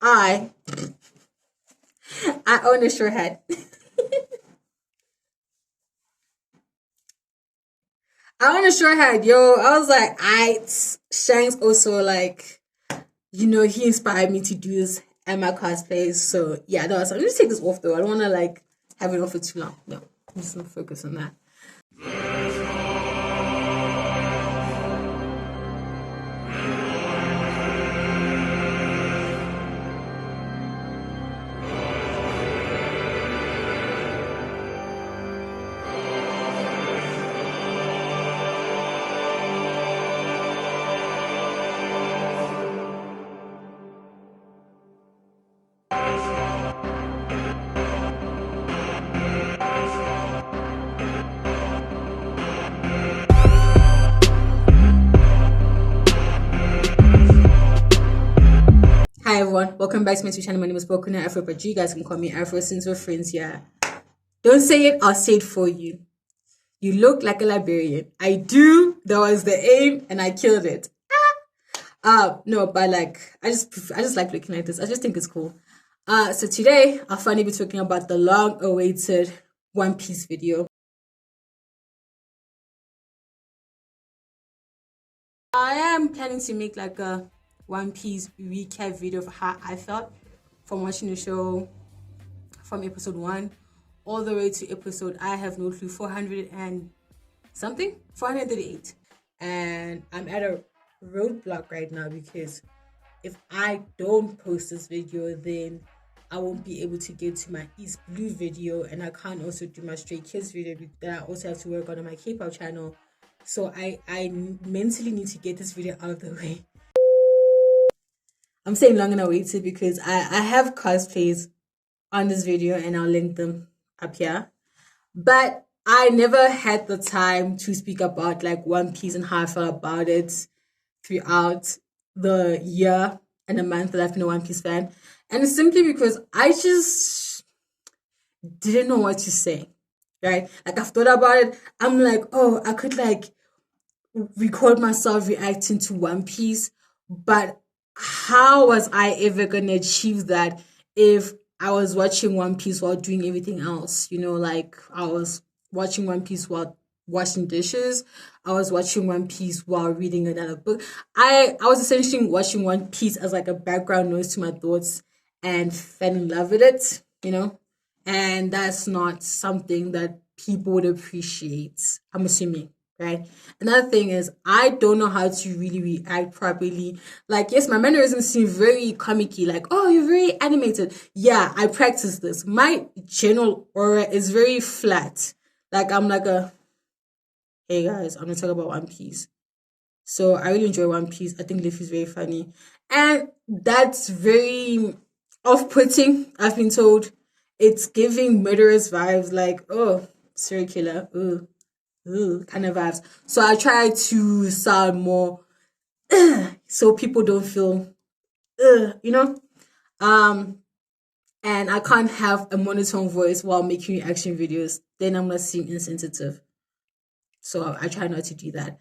I I own a short head. I own a short head, yo. I was like, I Shanks also like, he inspired me to do this and my cosplays. So yeah, no, so I'm just take this off though. I don't wanna like have it off for too long. No. I'm just gonna focus on that. Hi everyone, welcome back to my YouTube channel. My name is Boku No Afro, but you guys can call me Afro since we're friends, yeah. Don't say it, I'll say it for you. You look like a librarian. I do. That was the aim, and I killed it. No, but like I just like looking like this. I just think it's cool. So today I'll finally be talking about the long-awaited One Piece video. I am planning to make like a One Piece recap video of how I felt from watching the show from episode 1 all the way to episode, I have no clue, 400 and something, 438. And I'm at a roadblock right now because if I don't post this video, then I won't be able to get to my East Blue video, and I can't also do my Stray Kids video that I also have to work on my K-pop channel. So I mentally need to get this video out of the way. I'm saying long and awaited because I have cosplays on this video and I'll link them up here. But I never had the time to speak about like One Piece and how I felt about it throughout the year and a month that I've been a One Piece fan. And it's simply because I just didn't know what to say. Right? Like I've thought about it. I'm like, oh, I could like record myself reacting to One Piece, but how was I ever gonna achieve that if I was watching One Piece while doing everything else? Like I was watching One Piece while washing dishes. I was watching One Piece while reading another book. I was essentially watching One Piece as like a background noise to my thoughts and fell in love with it. And that's not something that people would appreciate, I'm assuming. Right. Another thing is I don't know how to really react properly. Like, yes, my mannerisms seem very comicky, like, oh, you're very animated. Yeah, I practice this. My general aura is very flat. Like I'm like hey guys, I'm gonna talk about One Piece. So I really enjoy One Piece. I think Luffy's very funny. And that's very off-putting, I've been told. It's giving murderous vibes, like, oh, serial killer. Ooh, kind of vibes. So I try to sound more so people don't feel you know? Um and I can't have a monotone voice while making reaction videos. Then I'm gonna seem insensitive. So I try not to do that.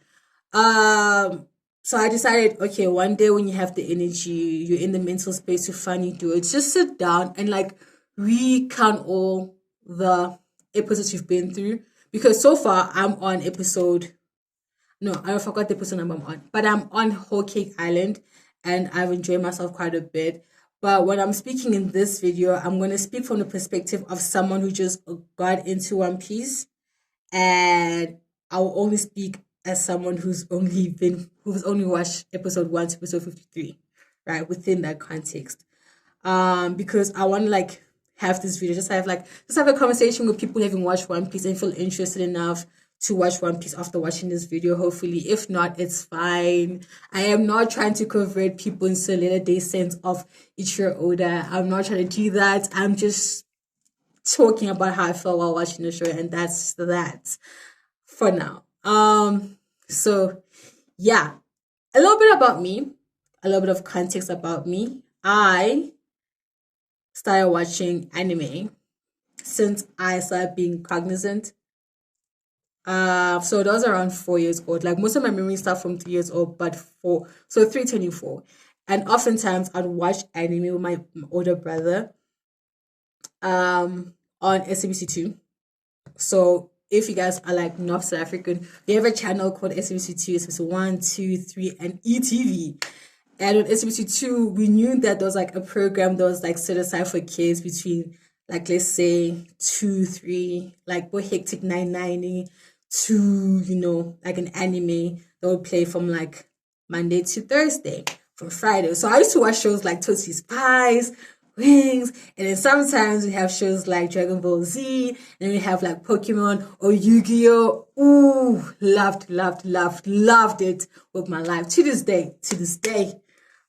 So I decided, okay, one day when you have the energy, you're in the mental space to finally do it, just sit down and like recount all the episodes you've been through. Because so far I'm on episode, no, I forgot the episode number I'm on, but I'm on Whole Cake Island and I've enjoyed myself quite a bit. But when I'm speaking in this video, I'm going to speak from the perspective of someone who just got into One Piece, and I will only speak as someone who's only watched episode 1 to episode 53, right, within that context. Because I want to like have this video, just have a conversation with people who haven't watched One Piece and feel interested enough to watch One Piece after watching this video, hopefully. If not, it's fine. I am not trying to convert people into a later day sense of Ichiro Oda. I'm not trying to do that. I'm just talking about how I felt while watching the show, and that's that for now. So yeah, a little bit about me, a little bit of context about me. I started watching anime since I started being cognizant. So that was around 4 years old. Like most of my memories start from 3 years old, but 324. And oftentimes I'd watch anime with my older brother on SABC2. So if you guys are like North South African, we have a channel called SABC2, SABC 1, 2, 3, and ETV. And on SABC2, we knew that there was like a program that was like set aside for kids between, like, let's say 2, 3, like what Hectic 990 to, like an anime that would play from like Monday to Thursday, from Friday. So I used to watch shows like Tootsie Spies, Wings, and then sometimes we have shows like Dragon Ball Z, and then we have like Pokemon or Yu-Gi-Oh! Ooh, loved it with my life to this day,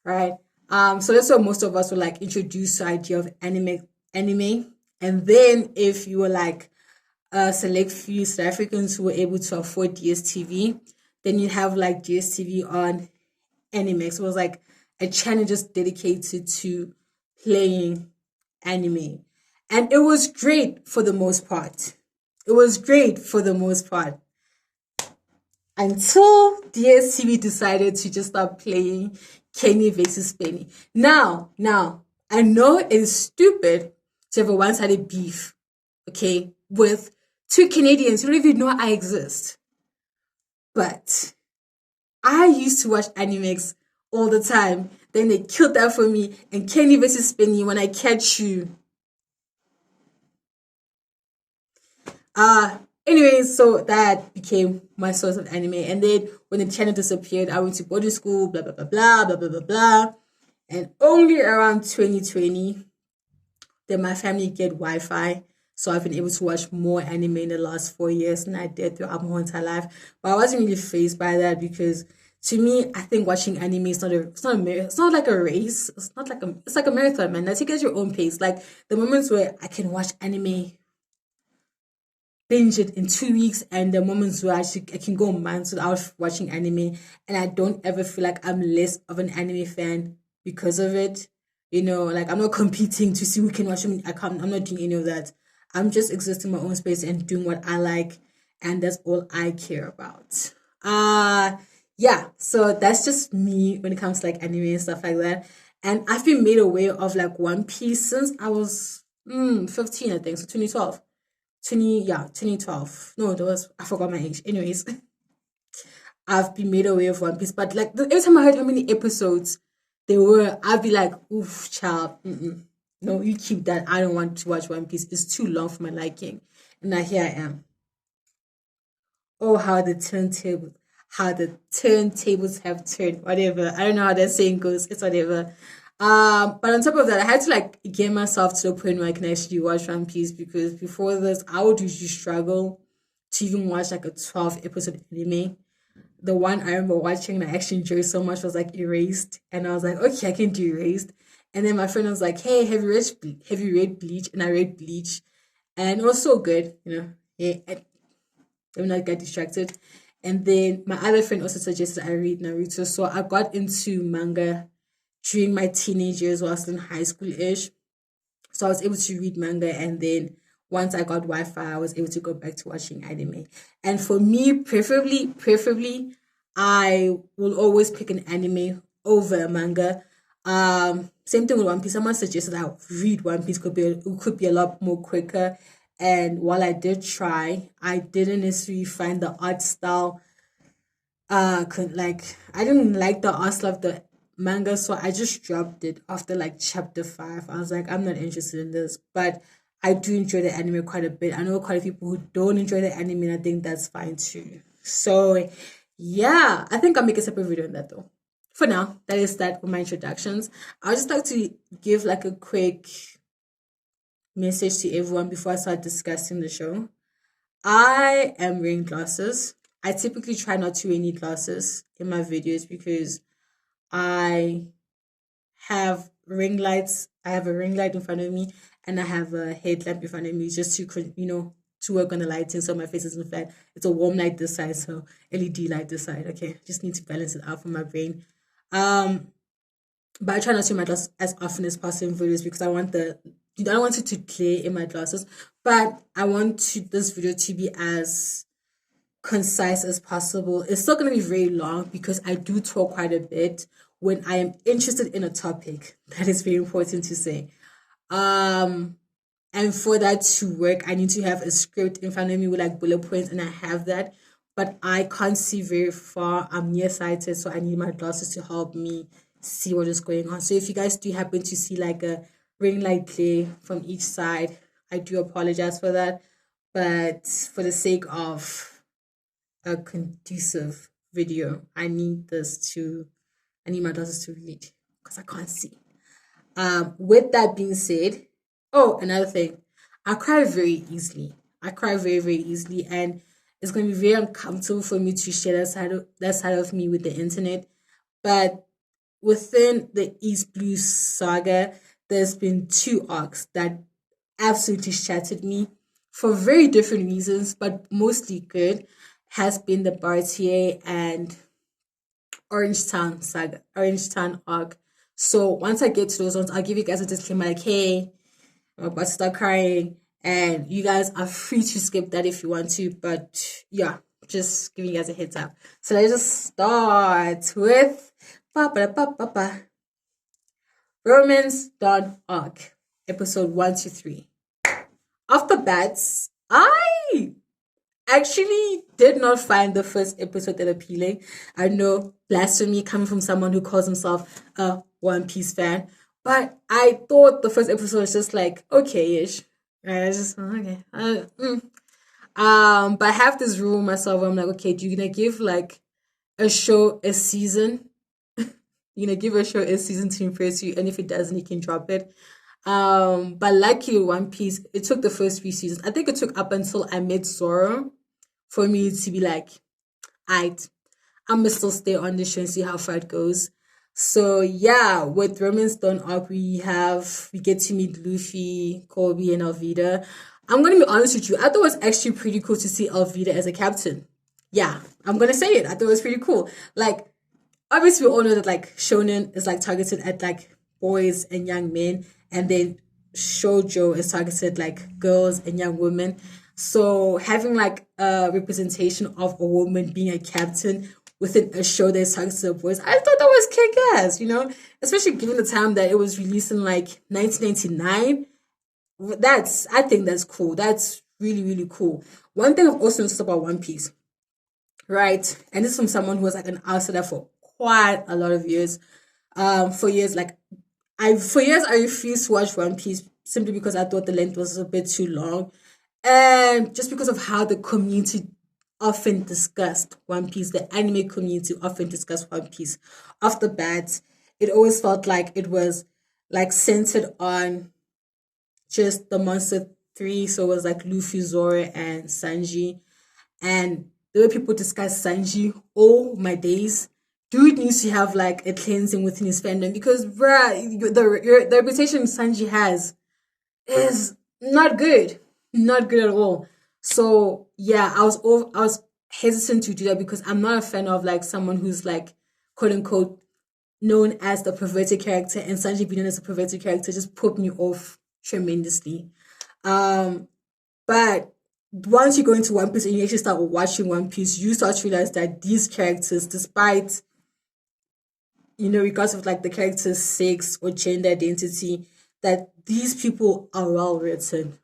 right? So that's what most of us were like introduced to the idea of anime. And then if you were like a select few South Africans who were able to afford DSTV, then you have like DSTV on anime. So it was like a channel just dedicated to playing anime. And it was great for the most part. Until DSTV decided to just start playing Kenny versus Penny. Now, I know it's stupid to have a one-sided beef, okay, with two Canadians who don't even know I exist. But I used to watch Animex all the time. Then they killed that for me. And Kenny versus Penny, When I Catch You. Anyways, so that became my source of anime. And then when the channel disappeared, I went to boarding school, blah, blah, blah, blah, blah, blah, blah, blah. And only around 2020 did my family get Wi-Fi. So I've been able to watch more anime in the last 4 years than I did throughout my whole entire life. But I wasn't really fazed by that because to me, I think watching anime is it's not like a race. It's like a marathon, man. I take it at your own pace. Like the moments where I can watch anime, binge it in 2 weeks, and the moments where I can go months without watching anime, and I don't ever feel like I'm less of an anime fan because of it. Like I'm not competing to see who can watch me. I'm not doing any of that. I'm just existing in my own space and doing what I like, and that's all I care about. Yeah, so that's just me when it comes to like anime and stuff like that. And I've been made aware of like One Piece since I was 15, I think, so 2012. 2012. No, I forgot my age. Anyways, I've been made aware of One Piece, but like every time I heard how many episodes there were, I'd be like, oof, child, no, you keep that. I don't want to watch One Piece. It's too long for my liking. And now here I am. Oh, how the turntables have turned. Whatever. I don't know how that saying goes. It's whatever. But on top of that, I had to like get myself to the point where I can actually watch One Piece, because before this, I would usually struggle to even watch like a 12 episode anime. The one I remember watching and I actually enjoyed so much was like Erased, and I was like, okay, I can do Erased. And then my friend was like, hey, have you read Bleach? And I read Bleach, and it was so good, Yeah, let me not get distracted. And then my other friend also suggested I read Naruto, so I got into manga during my teenage years while I was in high school-ish. So I was able to read manga, and then once I got Wi-Fi, I was able to go back to watching anime. And for me, preferably, I will always pick an anime over a manga. Same thing with One Piece. Someone suggested I read One Piece, it could be a lot more quicker. And while I did try, I didn't necessarily find the art style I didn't like the art style of the manga, so I just dropped it after like chapter 5. I was like, I'm not interested in this, but I do enjoy the anime quite a bit. I know quite a few people who don't enjoy the anime, and I think that's fine too. So yeah, I think I'll make a separate video on that though. For now, that is that for my introductions. I'd just like to give like a quick message to everyone before I start discussing the show. I am wearing glasses. I typically try not to wear any glasses in my videos because I have ring lights. I have a ring light in front of me, and I have a headlamp in front of me just to work on the lighting so my face isn't flat. It's a warm light this side, so LED light this side. Okay, just need to balance it out for my brain. But I try not to wear my glasses as often as possible in videos because I don't want it to clear in my glasses, but I want this video to be as concise as possible. It's not going to be very long because I do talk quite a bit when I am interested in a topic. That is very important to say. Um, and for that to work, I need to have a script in front of me with like bullet points, and I have that. But I can't see very far. I'm nearsighted, so I need my glasses to help me see what is going on. So if you guys do happen to see like a ring light play from each side, I do apologize for that. But for the sake of a conducive video, I need my glasses to read because I can't see. With that being said, oh, another thing, I cry very easily. I cry very, very easily, and it's going to be very uncomfortable for me to share that side of me with the internet. But within the East Blue Saga, there's been two arcs that absolutely shattered me for very different reasons, but mostly good. Has been the Baratie and Orange Town arc. So once I get to those ones, I'll give you guys a disclaimer like, hey, I'm about to start crying, and you guys are free to skip that if you want to. But yeah, just giving you guys a heads up. So let's just start with Romance Dawn arc, episode 1 to 3. Off the bats, I actually did not find the first episode that appealing. I know, blasphemy coming from someone who calls himself a One Piece fan, but I thought the first episode was just like okay-ish. Right, I was just okay. But I have this rule myself where I'm like, okay, do you gonna give like a show a season? You're gonna give a show a season to impress you, and if it doesn't, you can drop it. But luckily, One Piece, it took the first few seasons. I think it took up until I met Zoro for me to be like, I'd, I'm gonna still stay on the show and see how far it goes. So yeah, with Romance Dawn arc, we get to meet Luffy, Kobe, and Alvida. I'm gonna be honest with you. I thought it was actually pretty cool to see Alvida as a captain. Yeah, I'm gonna say it. I thought it was pretty cool. Like, obviously, we all know that like shonen is like targeted at like boys and young men, and then shoujo is targeted like girls and young women. So having like a representation of a woman being a captain within a show that's targeted to boys, I thought that was kick ass, especially given the time that it was released in like 1999. I think that's cool. That's really, really cool. One thing I've also noticed about One Piece, right? And this is from someone who was like an outsider for quite a lot of years. For years, like I refused to watch One Piece simply because I thought the length was a bit too long, and just because of how the community often discussed One Piece, the anime community often discussed One Piece. Off the bat, it always felt like it was like centered on just the monster three. So it was like Luffy, Zoro, and Sanji. And the way people discuss Sanji, oh my days, dude needs to have like a cleansing within his fandom because bruh, the reputation Sanji has is not good, not good at all. So yeah, I was hesitant to do that because I'm not a fan of like someone who's like quote unquote known as the perverted character, and Sanji being known as a perverted character just put me off tremendously. Um, but once you go into One Piece and you actually start watching One Piece, you start to realize that these characters, despite because of like the character's sex or gender identity, that these people are well written.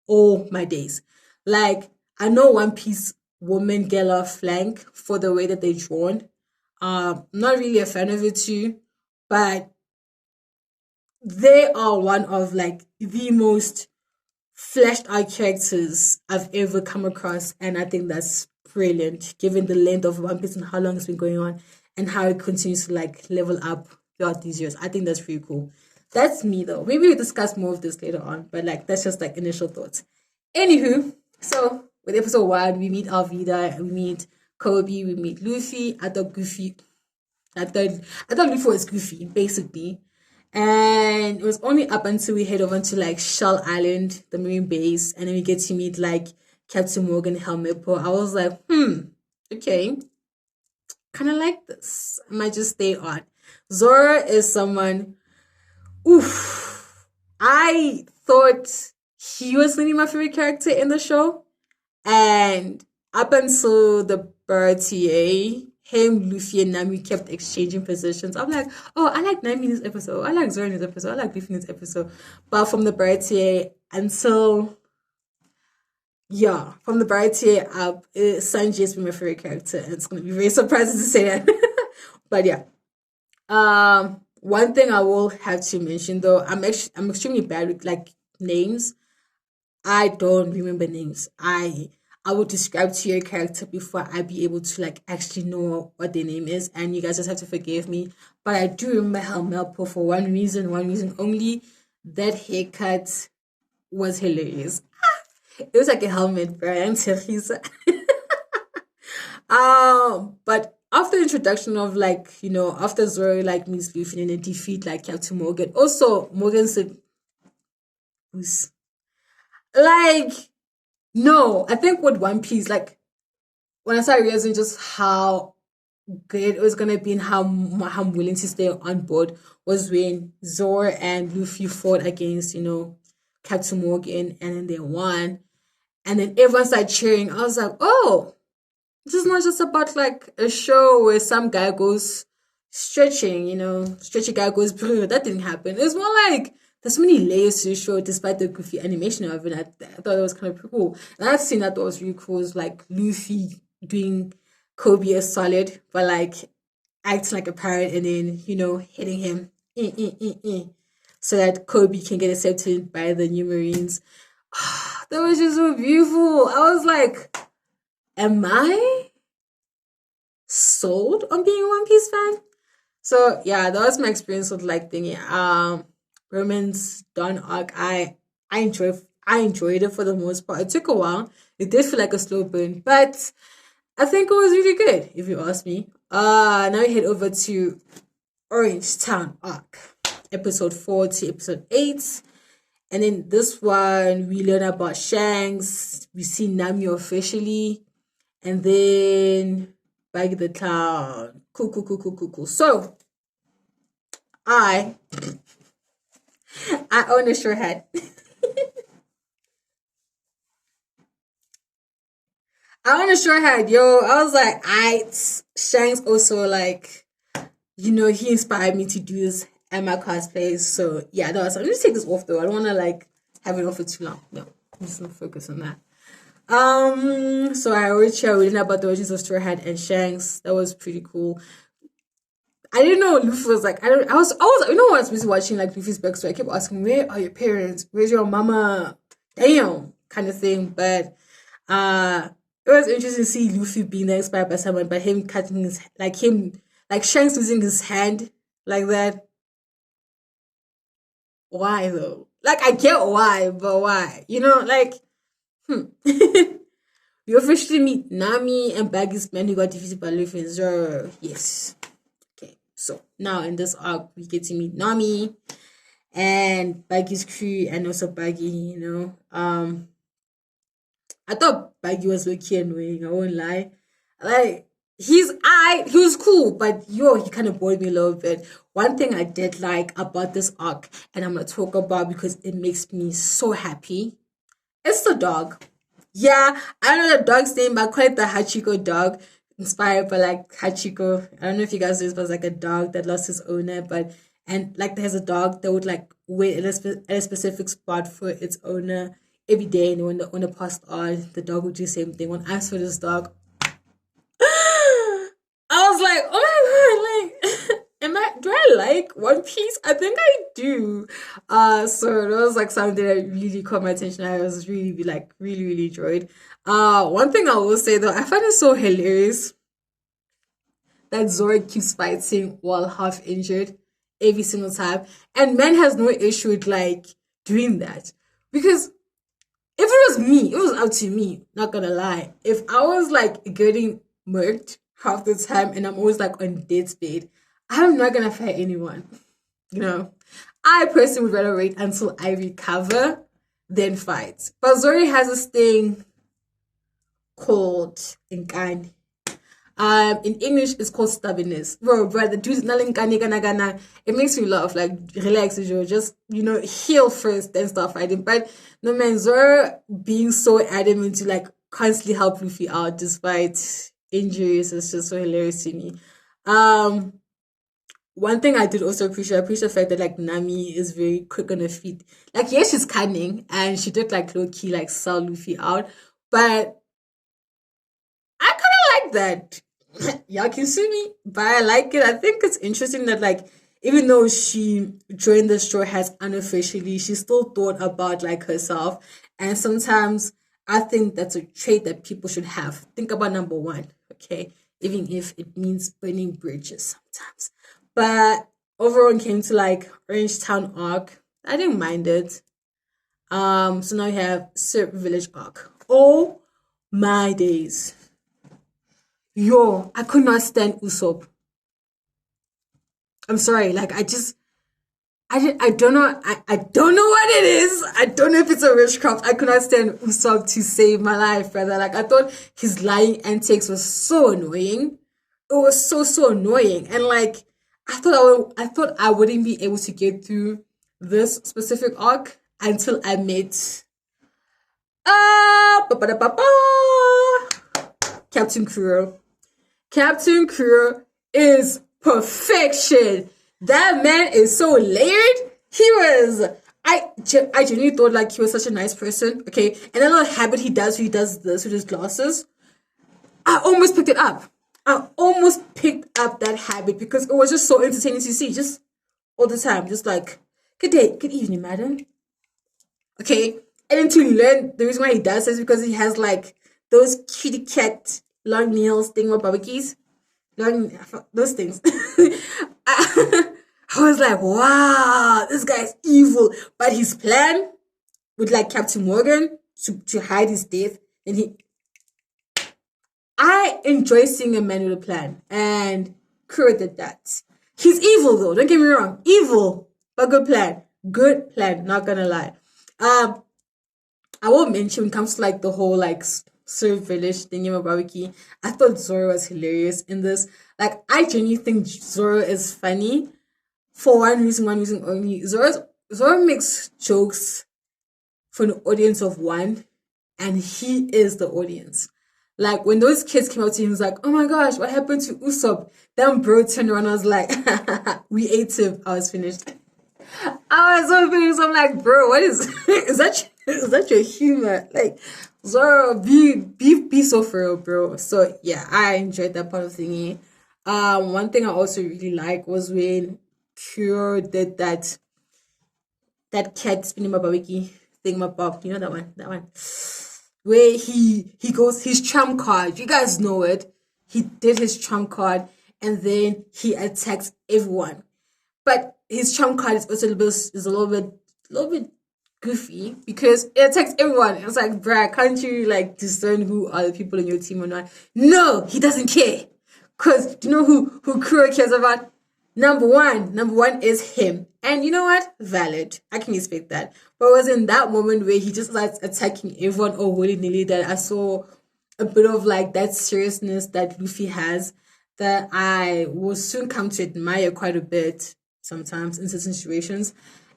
Oh my days. Like, I know One Piece women get a lot of flank for the way that they're drawn. Not really a fan of it too, but they are one of like the most fleshed out characters I've ever come across, and I think that's brilliant given the length of One Piece and how long it's been going on and how it continues to like level up throughout these years. I think that's pretty cool. That's me though. Maybe we'll discuss more of this later on, but like that's just like initial thoughts. Anywho, so with episode 1, we meet Alvida, we meet Kobe, we meet Luffy. I thought Luffy was Goofy, basically. And it was only up until we head over to like Shell Island, the marine base, and then we get to meet like Captain Morgan Helmeppo. I was like, okay, kind of like this. I might just stay on. Zora is someone, I thought he was really my favorite character in the show. And up until the Baratie him, Luffy, and Nami kept exchanging positions. I'm like, oh, I like Nami in this episode. I like Zoro in this episode. I like Luffy in this episode. But from the Baratie until yeah, from the Baratie up, Sanji has been my favorite character, and it's gonna be very surprising to say that. But yeah, one thing I will have to mention though, I'm extremely bad with like names. I don't remember names. I would describe to your character before I be able to like actually know what their name is, and you guys just have to forgive me. But I do remember Helmelpo for one reason only. That haircut was hilarious. It was like a helmet, Brian Teresa. But after the introduction of like, after Zoro like meets Luffy and then defeat like Captain Morgan. Also, Morgan said, "Who's like no?" I think with One Piece, like when I started realizing just how good it was gonna be and how I'm willing to stay on board was when Zoro and Luffy fought against Captain Morgan and then they won. And then everyone started cheering. I was like, oh, this is not just about like a show where some guy goes stretching, stretchy guy goes, brr. That didn't happen. It was more like there's so many layers to the show despite the goofy animation of it. I thought it was kind of cool. Another scene that was really cool was like Luffy doing Kobe a solid, but like acting like a parrot and then, hitting him so that Kobe can get accepted by the new Marines. That was just so beautiful. I was like, am I sold on being a One Piece fan? So yeah, that was my experience with like thingy. Romance Dawn arc. I enjoyed it for the most part. It took a while. It did feel like a slow burn, but I think it was really good, if you ask me. Now we head over to Orange Town arc, episode 4 to episode 8. And then this one, we learn about Shanks. We see Nami officially. And then back in the town. Cool. So, I own a short hat. I own a short hat, yo. I was like, Shanks also like, he inspired me to do this at my cosplays. So yeah, no, so I'm just take this off though. I don't wanna like have it on for too long. No, I'm just gonna focus on that. So I already shared reading about the origins of Straw Hat and Shanks. That was pretty cool. I didn't know Luffy was like I was when I was busy watching like Luffy's backstory, I kept asking, where are your parents? Where's your mama? Damn, kind of thing. But it was interesting to see Luffy being inspired by someone, but him cutting his like Shanks losing his hand like that. Why though? Like I get why, but why? We officially meet Nami and Baggy's men who got defeated by Luffy and Zoro. Yes. Okay. So now in this arc we get to meet Nami and Baggy's crew and also Baggy, I thought Baggy was low-key annoying, I won't lie. Like he was cool, but he kind of bored me a little bit. One thing I did like about this arc, and I'm gonna talk about because it makes me so happy, it's the dog. Yeah, I don't know the dog's name, but I call it the Hachiko dog, inspired by like Hachiko. I don't know if you guys know this, but it's like a dog that lost his owner, and like there's a dog that would like wait at a specific spot for its owner every day, and when the owner passed on, the dog would do the same thing. When I saw this dog, I was like, oh my god, like, do I like One Piece? I think I do. So that was like something that really caught my attention. I was really like really enjoyed. One thing I will say though, I find it so hilarious that Zoro keeps fighting while half injured every single time, and man has no issue with like doing that because if it was me, it was up to me. Not gonna lie, if I was like getting murked half the time and I'm always like on dead speed, I'm not gonna fight anyone. I personally would rather wait until I recover than fight. But Zori has this thing called Nkani. In English, it's called stubbornness. Bro, the dude's not Nkani gana gana. It makes me laugh. Like, relax, Joe. Just heal first, then start fighting. But no man, Zoro being so adamant to like constantly help Luffy out despite injuries is just so hilarious to me. Um, One thing I did also appreciate, I appreciate the fact that like Nami is very quick on her feet. Like yes, she's cunning and she did like low key like sell Luffy out, but I kind of like that. Y'all can sue me, but I like it. I think it's interesting that like even though she joined the Straw Hats unofficially, she still thought about like herself. And sometimes I think that's a trait that people should have. Think about number one, okay? Even if it means burning bridges sometimes. But overall, when it came to like Orange Town arc, I didn't mind it. So now we have Syrup Village arc. Oh my days. Yo, I could not stand Usopp. I'm sorry, like I don't know I don't know what it is. I don't know if it's a witchcraft. I could not stand Usopp to save my life, brother. Like I thought his lying antics was so annoying. It was so annoying. And like I thought I wouldn't be able to get through this specific arc until I met ba ba da ba ba Captain Kuro. Captain Kuro is perfection. That man is so layered. He was. I genuinely thought like he was such a nice person. Okay, and that little habit he does this with his glasses. I almost picked it up. I almost picked up that habit because it was just so entertaining to see, just all the time, just like good day, good evening, madam. Okay, and then to learn the reason why he does this is because he has like those kitty cat long nails thing with barbecues. Long those things. I was like, wow, this guy's evil. But his plan with like Captain Morgan to hide his death, and I enjoy seeing a man with a plan, and Kuro did that. He's evil though, don't get me wrong. Evil, but good plan. Good plan, not gonna lie. Um, I will mention when it comes to like the whole like Surf Village thing in Barbecue. I thought Zoro was hilarious in this. Like I genuinely think Zoro is funny for one reason only. Zoro makes jokes for an audience of one, and he is the audience. Like when those kids came out to him, he was like, "Oh my gosh, what happened to Usopp?" Then bro turned around, and I was like, "We ate him." I was finished. I was so finished. I'm like, bro, what is is that your humor? Like, Zoro, be so for real, bro. So yeah, I enjoyed that part of thingy. One thing I also really like was when Cure did that cat spinning my babiki thing, my bob. You know that one, where he goes his trump card. You guys know it. He did his trump card, and then he attacks everyone. But his trump card is also a little bit goofy because it attacks everyone. It's like, bruh, can't you like discern who are the people in your team or not? No, he doesn't care. Cause do you know who Kuro cares about? Number one is him. And you know what? Valid. I can respect that. But it was in that moment where he just starts attacking everyone all willy nilly that I saw a bit of like that seriousness that Luffy has that I will soon come to admire quite a bit sometimes in certain situations.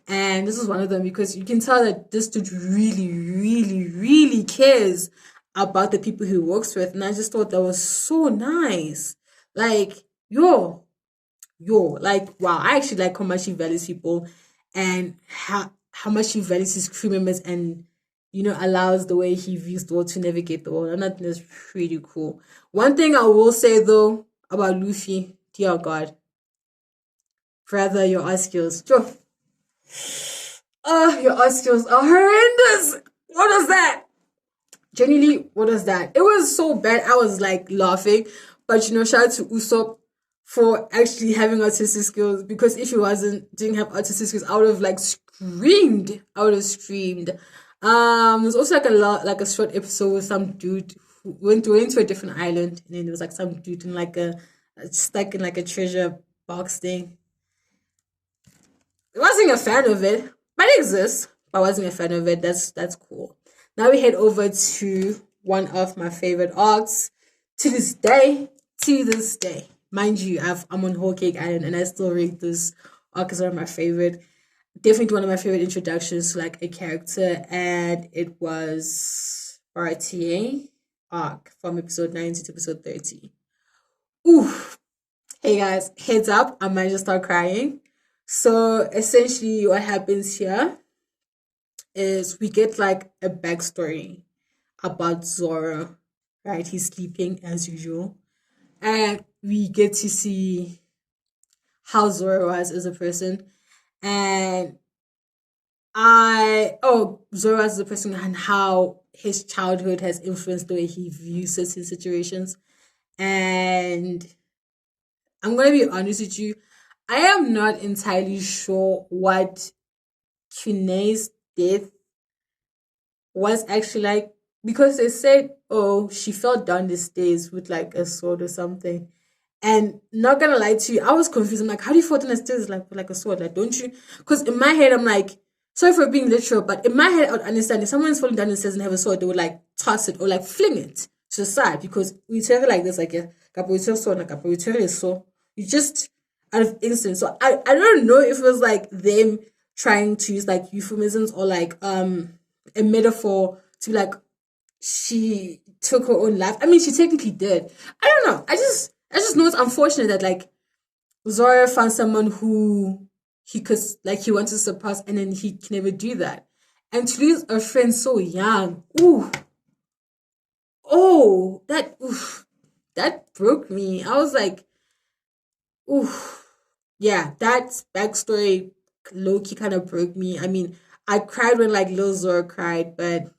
And this is one of them because you can tell that this dude really cares about the people he works with. And I just thought that was so nice. Like, like wow, I actually like how much he values people and how much he values his crew members and allows the way he views the world to navigate the world. And I think that's pretty cool. One thing I will say though about Luffy, dear God, brother, your art skills. Joe. Oh, your art skills are horrendous. What was that? Genuinely, what was that? It was so bad. I was like laughing. But shout out to Usopp for actually having artistic skills because if he didn't have artistic skills, I would have like screamed. I would have screamed. There's also like a short episode with some dude who went to a different island and then there was like some dude in like a stuck in like a treasure box thing. I wasn't a fan of it, but it exists. But I wasn't a fan of it. That's cool. Now we head over to one of my favorite arcs. To this day, mind you, I'm on Whole Cake Island, and I still rate this arc as one of my favorite. Definitely one of my favorite introductions to like a character, and it was Baratie. arc from episode 90 to episode 30. Ooh, hey guys, heads up, I might just start crying. So essentially, what happens here is we get like a backstory about Zoro, right? He's sleeping as usual. And we get to see how Zoro was as a person. And Zoro as a person and how his childhood has influenced the way he views certain situations. And I'm gonna be honest with you, I am not entirely sure what Kune's death was actually like, because they said, oh, she fell down the stairs with like a sword or something. And not gonna lie to you, I was confused. I'm like, how do you fall down the stairs like with like a sword? Like, don't you? Because in my head, I'm like, sorry for being literal, but in my head, I would understand if someone's falling down the stairs and have a sword, they would like toss it or like fling it to the side, because we tell it like this, like yeah, capoeira sword, like capoeira so you just out of instinct. So I don't know if it was like them trying to use like euphemisms or like a metaphor to be like she took her own life. I mean, she technically did. I don't know. I just know it's unfortunate that like Zora found someone who he could like he wants to surpass, and then he can never do that. And to lose a friend so young, ooh, that broke me. I was like, ooh, yeah, that backstory low key kind of broke me. I mean, I cried when like Lil Zora cried, but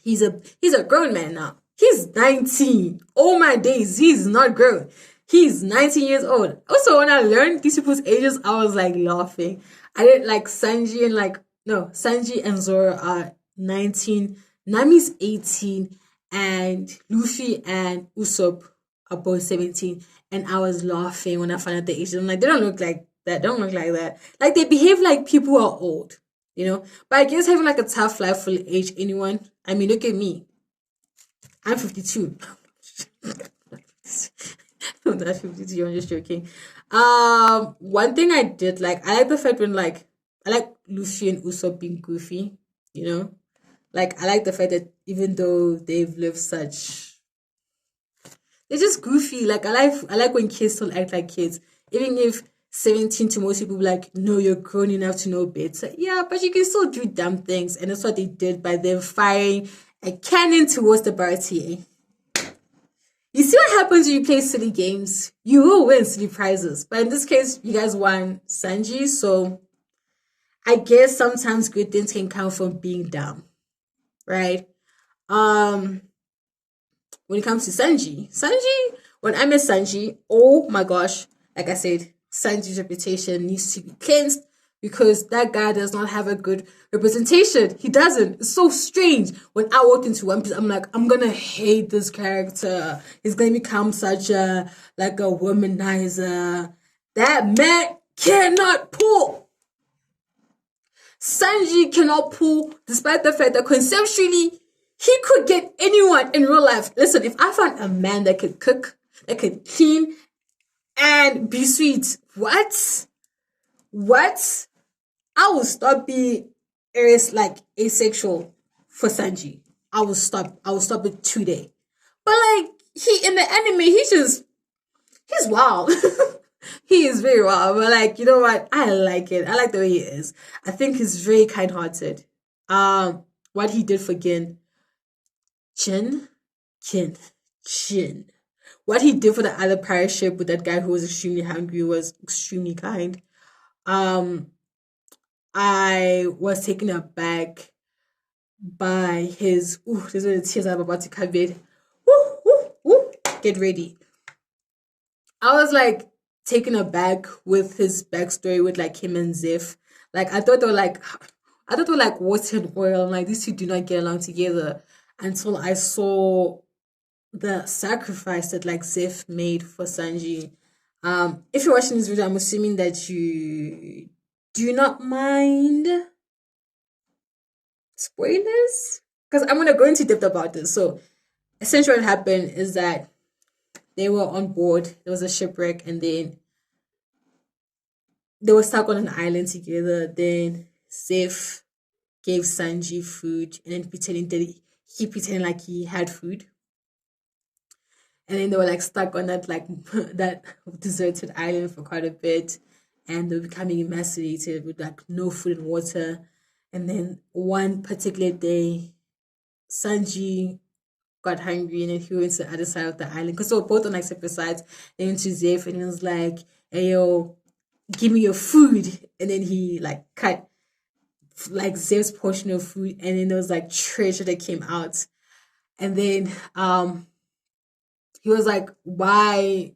he's a grown man now. He's 19. Oh my days, he's not grown. He's 19 years old. Also, when I learned these people's ages, I was like laughing. I didn't like Sanji and like no, Sanji and Zoro are 19, Nami's 18, and Luffy and Usopp are both 17. And I was laughing when I found out the ages. I'm like, they don't look like that. Don't look like that. Like they behave like people who are old, you know. But I guess having like a tough life will age anyone. I mean, look at me. I'm 52. I'm not 52. I'm just joking. One thing I did like, I like the fact when like I like Luffy and Usopp being goofy. You know, like I like the fact that even though they've lived such, they're just goofy. Like I like when kids don't act like kids, even if 17 to most people be like, no, you're grown enough to know better. Yeah, but you can still do dumb things, and that's what they did by them firing a cannon towards the Baratie. You see what happens when you play silly games? You will win silly prizes. But in this case, you guys won Sanji, so I guess sometimes good things can come from being dumb, right? Um, when it comes to Sanji, when I met Sanji, oh my gosh, like I said, Sanji's reputation needs to be cleansed because that guy does not have a good representation. He doesn't. It's so strange. When I walked into One Piece, I'm like, I'm gonna hate this character. He's gonna become such a like a womanizer. That man cannot pull. Sanji cannot pull, despite the fact that conceptually he could get anyone in real life. Listen, if I found a man that could cook, that could clean, and be sweet, what? What? I will stop being like asexual for Sanji. I will stop. I will stop it today. But like he in the anime, he's wild. He is very wild. But like, you know what? I like it. I like the way he is. I think he's very kind hearted. What he did for Jin, Kin, Jin. What he did for the other pirate ship with that guy who was extremely hungry was extremely kind. Um, I was taken aback by his. Ooh, this is the tears I'm about to come in. Woo, woo, woo. Get ready. I was like taken aback with his backstory with like him and Ziff. Like I thought they were like water and oil. Like these two do not get along together until I saw the sacrifice that like Ziff made for Sanji. If you're watching this video, I'm assuming that you do not mind spoilers because I'm gonna go into depth about this. So essentially, what happened is that they were on board. There was a shipwreck, and then they were stuck on an island together. Then Ziff gave Sanji food, and then he pretending like he had food. And then they were like stuck on that like that deserted island for quite a bit, and they were becoming emaciated with like no food and water. And then one particular day, Sanji got hungry and then he went to the other side of the island because they were both on like separate sides. They went to Zeph and he was like, "Hey yo, give me your food." And then he like cut like Zeph's portion of food, and then there was like treasure that came out. And then he was like, "Why?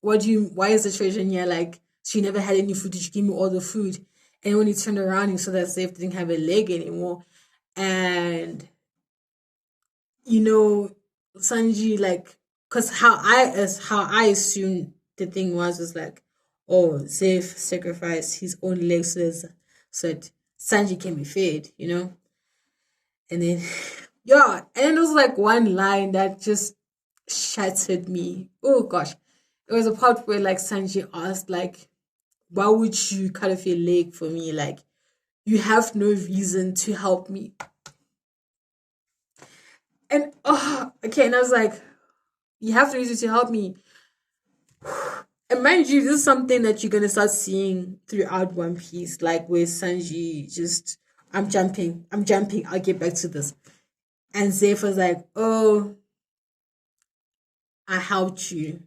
What do you? Why is the treasure in here? Like she never had any food. Did you give me all the food?" And when he turned around, he saw that Zeph didn't have a leg anymore, and you know, Sanji like, cause how I assumed the thing was like, oh, Zeph sacrificed his own legs so that Sanji can be fed, you know, and then yeah, and then there was like one line that just shattered me. Oh gosh, it was a part where like Sanji asked like, why would you cut off your leg for me? Like you have no reason to help me. And oh, okay, and I was like, you have to use it to help me. And mind you, this is something that you're gonna start seeing throughout One Piece, like where Sanji just, I'm jumping, I'll get back to this. And Zeph was like, oh, I helped you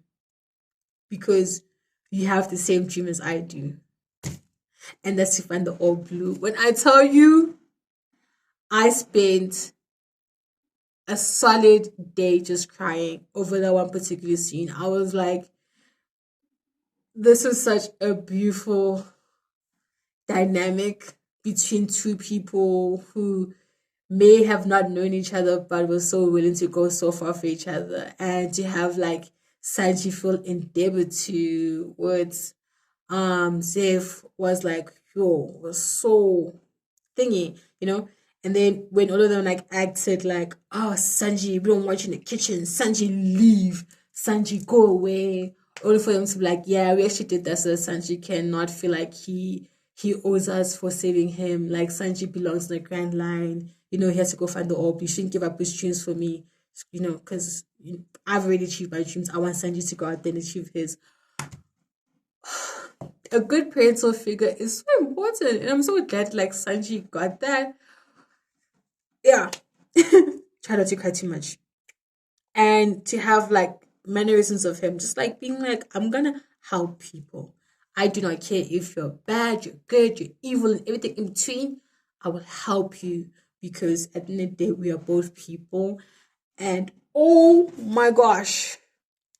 because you have the same dream as I do. And that's to find the all blue. When I tell you, I spent a solid day just crying over that one particular scene. I was like, this is such a beautiful dynamic between two people who may have not known each other but were so willing to go so far for each other, and to have like Sanji feel indebted to words. Zeph was like, yo, was so thingy, you know. And then when all of them like acted like, oh, Sanji, we don't want you in the kitchen. Sanji, leave. Sanji, go away. Only for them to be like, yeah, we actually did that so that Sanji cannot feel like he owes us for saving him. Like Sanji belongs in the Grand Line. You know, he has to go find the orb. You shouldn't give up his dreams for me. You know, because I've already achieved my dreams. I want Sanji to go out there and achieve his. A good parental figure is so important, and I'm so glad like Sanji got that. Yeah, try not to cry too much, and to have like mannerisms of him, just like being like, I'm gonna help people. I do not care if you're bad, you're good, you're evil, and everything in between. I will help you because at the end of the day, we are both people. And oh my gosh,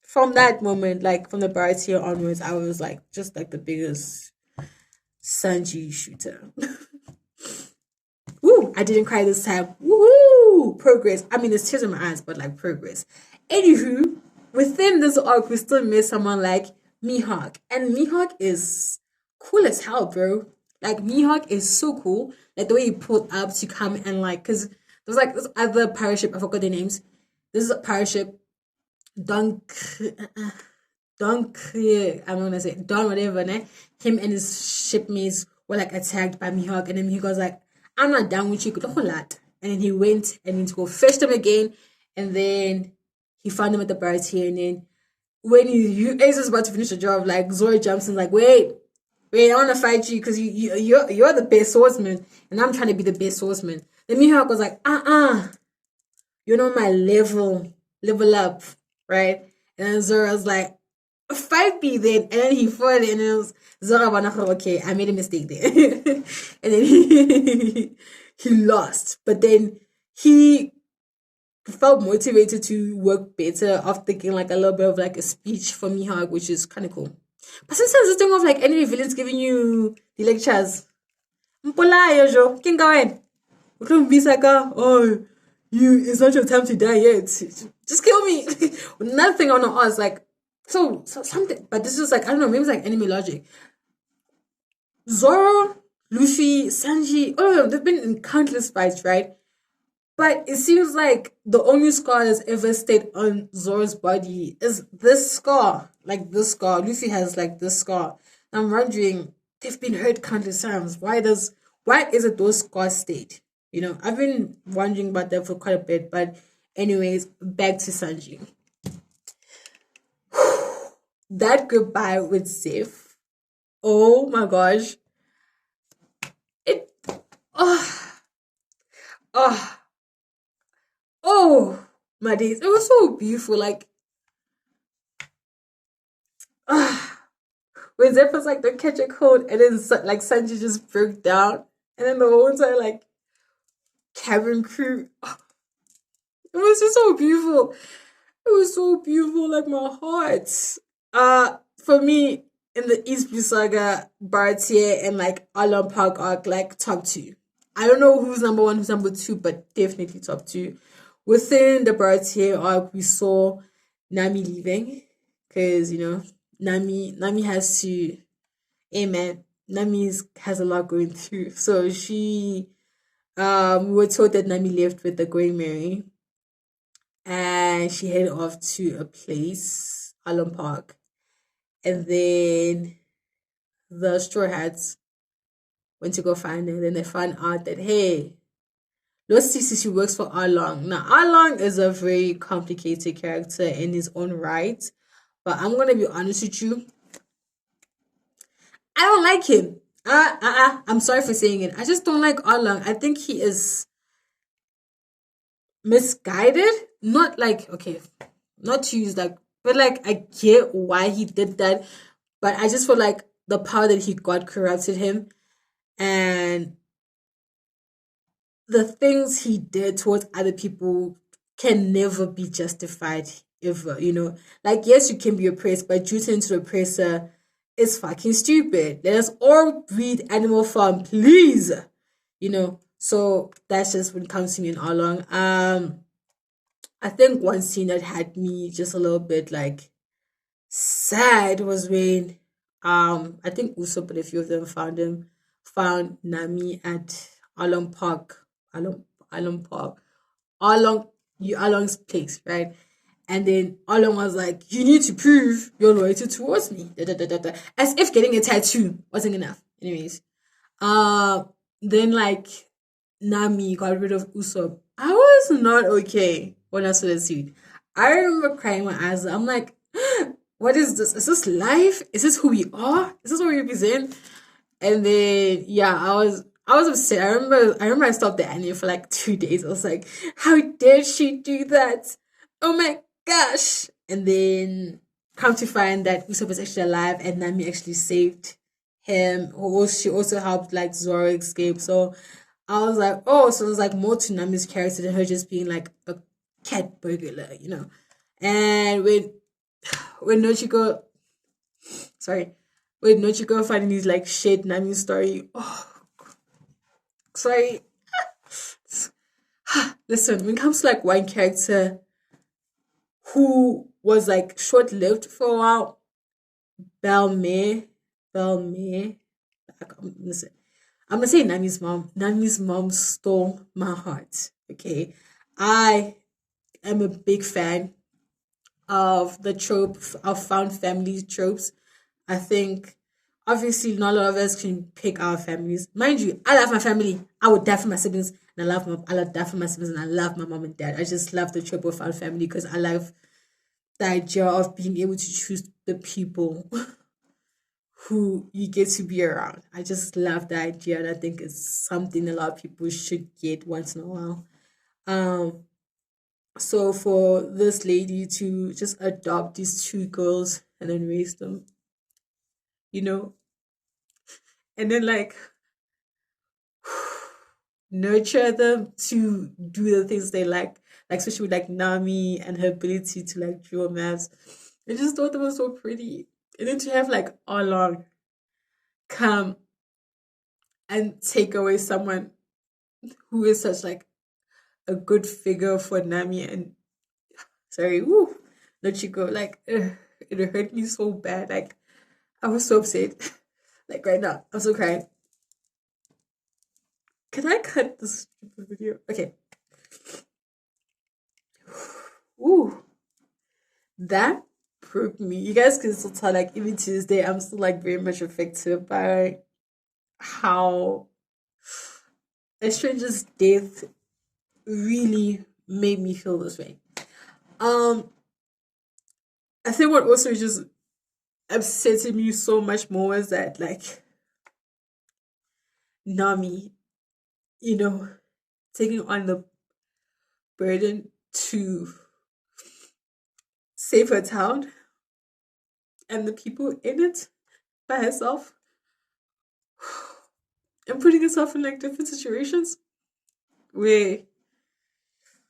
from that moment, like from the Baratie onwards, I was like just like the biggest Sanji shooter. Woo! I didn't cry this time. Woohoo! Progress. I mean, there's tears in my eyes, but like progress. Anywho, within this arc, we still met someone like Mihawk, and Mihawk is cool as hell, bro. Like Mihawk is so cool. Like the way he pulled up to come and like, cause there's like this other pirate ship. I forgot their names. This is a pirate ship. Dunk. Don I'm gonna say Don whatever, ne? Him and his shipmates were like attacked by Mihawk, and then Mihawk was like, I'm not down with you, good lot. And then he went and he to go fetch them again, and then he found them at the Baratie, and then when Ace is about to finish the job, like Zoro jumps in like, wait, I wanna fight you because you're the best swordsman, and I'm trying to be the best swordsman. Then Mihawk was like, you're not my level up, right? And then Zoro was like, fight me then, and then he fought it, and it was Zoro Banachor, okay, I made a mistake there. And then he lost. But then he felt motivated to work better after getting like a little bit of like a speech from Mihawk, which is kind of cool. But sometimes the thing of like enemy villains giving you the lectures. Mpola yo, king going. Oh, it's not your time to die yet. Just kill me. Nothing on us, like so something, but this is like, I don't know, maybe it's like enemy logic. Zoro, Luffy, Sanji, all of them, they've been in countless fights, right? But it seems like the only scar that's ever stayed on Zoro's body is this scar. Like this scar. Luffy has like this scar. I'm wondering, they've been hurt countless times. Why is it those scars stayed? You know, I've been wondering about that for quite a bit. But anyways, back to Sanji. that goodbye with Sif. Oh my gosh. It oh oh oh my days. It was so beautiful. Like when Zeph was like, don't catch a cold, and then like Sanji just broke down, and then the whole entire like cabin crew. It was just so beautiful. It was so beautiful, like my heart. For me, in the East Blue Saga, Baratie and like Alan Park arc, like top two. I don't know who's number one, who's number two, but definitely top two. Within the Baratie arc, we saw Nami leaving because Nami has to. Amen. Has a lot going through, so we were told that Nami left with the Going Mary, and she headed off to a place, Allen Park, and then the Straw Hats went to go find her. Then they found out that hey, Lucy she works for Arlong. Now Arlong is a very complicated character in his own right, but I'm gonna be honest with you, I don't like him. I'm sorry for saying it. I just don't like Arlong. I think he is misguided. Not like okay, not to use like, but like I get why he did that, but I just feel like the power that he got corrupted him, and the things he did towards other people can never be justified ever. Like yes, you can be oppressed, but duty into the oppressor is fucking stupid. Let us all breed Animal Farm, please. So that's just when it comes to me and Along. I think one scene that had me just a little bit like sad was when I think Usopp and a few of them found Nami at Along Park. Along Park. Along Along's place, right? And then Along was like, you need to prove your loyalty towards me. Da, da, da, da, da. As if getting a tattoo wasn't enough. Anyways. Uh then like Nami got rid of Usopp. I was not okay when I saw the suit. I remember crying my eyes out. I'm like, what is this? Is this life? Is this who we are? Is this what we represent? And then yeah, I was upset. I remember I stopped the anime for like 2 days. I was like, how dare she do that? Oh my gosh. And then come to find that Usopp was actually alive and Nami actually saved him. She also helped like Zoro escape. So I was like, oh, so there's like more to Nami's character than her just being like a cat burglar. And when Nochiko, sorry, when Nochiko finding these like shit Nami story, oh, sorry. Listen, when it comes to like one character who was like short lived for a while, Belme, Belme, listen, I'm gonna say Nami's mom. Nami's mom stole my heart. Okay, I am a big fan of the trope of found family tropes. I think obviously not a lot of us can pick our families. Mind you, I love my family. I would die for my siblings, and I love die for my siblings, and I love my mom and dad. I just love the trope of found family because I love the idea of being able to choose the people who you get to be around. I just love the idea, and I think it's something a lot of people should get once in a while. Um, so for this lady to just adopt these two girls and then raise them, you know, and then like nurture them to do the things they like especially with like Nami and her ability to like draw maps. I just thought that was so pretty. And then to have like Along come and take away someone who is such like a good figure for Nami and sorry, woo, Nochiko, like it hurt me so bad. Like I was so upset. Like right now, I'm so crying. Can I cut this stupid video? Okay. Ooh, that broke me. You guys can still tell, like even to this day, I'm still like very much affected by how a stranger's death really made me feel this way. Um, I think what also just upsetting me so much more was that, like, Nami, you know, taking on the burden to save her town and the people in it by herself and putting herself in like different situations where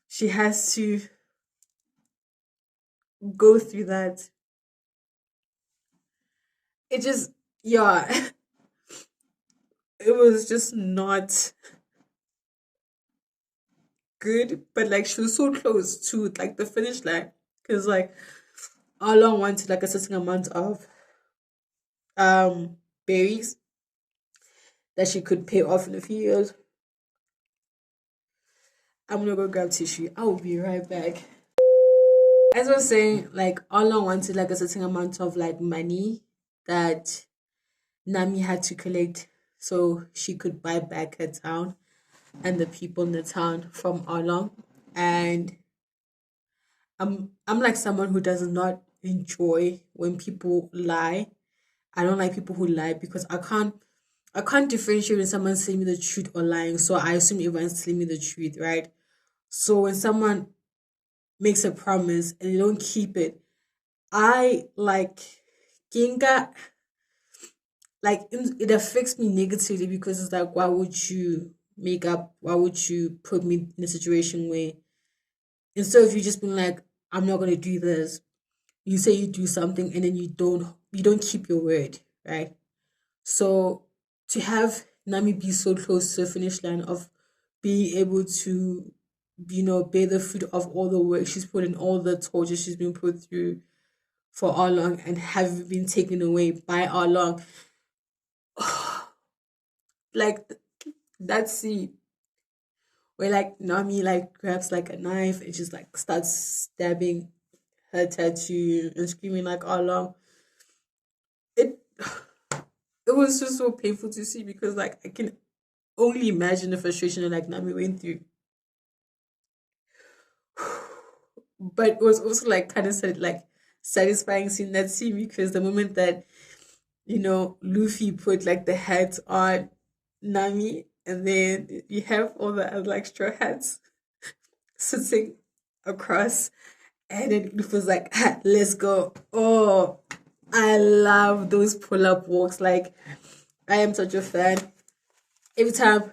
she has to go through that. It just, yeah, it was just not good, but like she was so close to like the finish line because like Arlong wanted like a certain amount of berries that she could pay off in a few years. I'm gonna go grab tissue. I will be right back. As I was saying, like Arlong wanted like a certain amount of like money that Nami had to collect so she could buy back her town and the people in the town from Arlong. And I'm like someone who does not enjoy when people lie. I don't like people who lie because I can't differentiate when someone's telling me the truth or lying. So I assume everyone's telling me the truth, right? So when someone makes a promise and they don't keep it, I like Ginga, like it affects me negatively because it's like why would you put me in a situation where instead of you just being like, I'm not gonna do this, you say you do something and then you don't keep your word, right? So to have Nami be so close to the finish line of being able to, bear the fruit of all the work she's put in, all the torture she's been put through for all long, and have it been taken away by all long, like that scene where like Nami like grabs like a knife and just like starts stabbing her tattoo and screaming like all long. It it was just so painful to see because like I can only imagine the frustration that like Nami went through. But it was also like kind of like satisfying seeing that scene because the moment that Luffy put like the hat on Nami and then you have all the other like straw hats sitting across and then Luffy was like, "Ah, let's go." Oh, I love those pull up walks. Like I am such a fan. Every time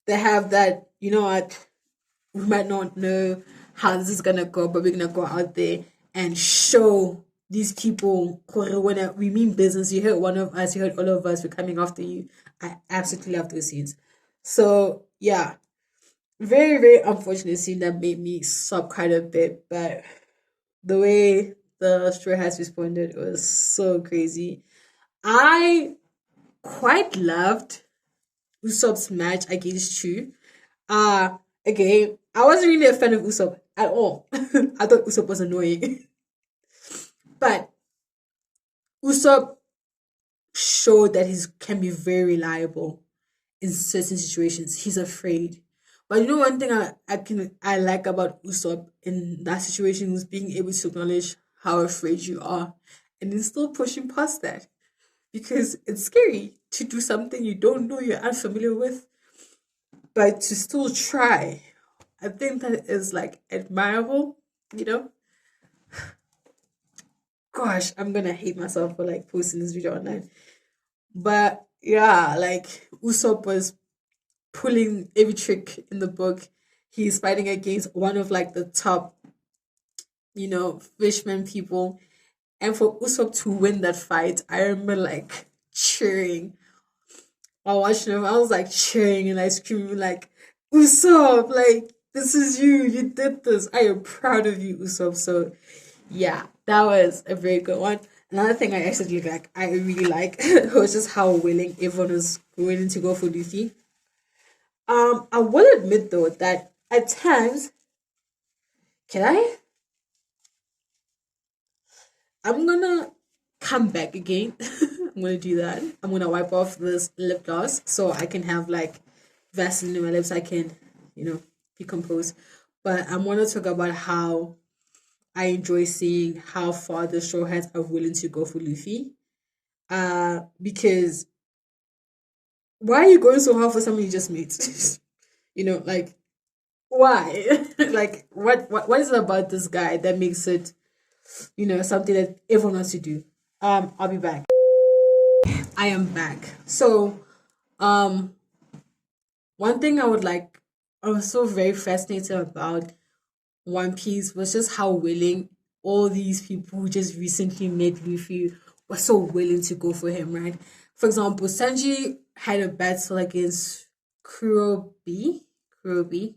they have that, you know what, we might not know how this is gonna go, but we're gonna go out there and show these people when we mean business. You heard one of us, you heard all of us, we're coming after you. I absolutely love those scenes. So yeah, very, very unfortunate scene that made me sob quite a bit, but the way the Stray Hats responded was so crazy. I quite loved Usopp's match against Chu. Again, I wasn't really a fan of Usopp at all. I thought Usopp was annoying. But Usopp showed that he can be very reliable in certain situations. He's afraid. But you know one thing I like about Usopp in that situation is being able to acknowledge how afraid you are and then still pushing past that. Because it's scary to do something you don't know you're unfamiliar with, but to still try. I think that is like admirable, you know? Gosh, I'm gonna hate myself for like posting this video online. But yeah, like Usopp was pulling every trick in the book. He's fighting against one of like the top, fishmen people. And for Usopp to win that fight, I remember like cheering. While watching him, I was like cheering and like screaming like, Usopp, like this is you. You did this. I am proud of you, Usopp. So yeah, that was a very good one. Another thing I really like, was just how willing everyone was willing to go for Luffy. I will admit though that at times, can I? I'm gonna come back again. I'm gonna do that. I'm gonna wipe off this lip gloss so I can have like Vaseline in my lips. I can, you know, be composed. But I'm gonna talk about how I enjoy seeing how far the straw hats are willing to go for Luffy. Because why are you going so hard for someone you just met? Like why? Like what is it about this guy that makes it, something that everyone wants to do? I'll be back. I am back. So, um, one thing I was so very fascinated about One Piece was just how willing all these people who just recently met Luffy were so willing to go for him, right? For example, Sanji had a battle against Kurobi. Kurobi.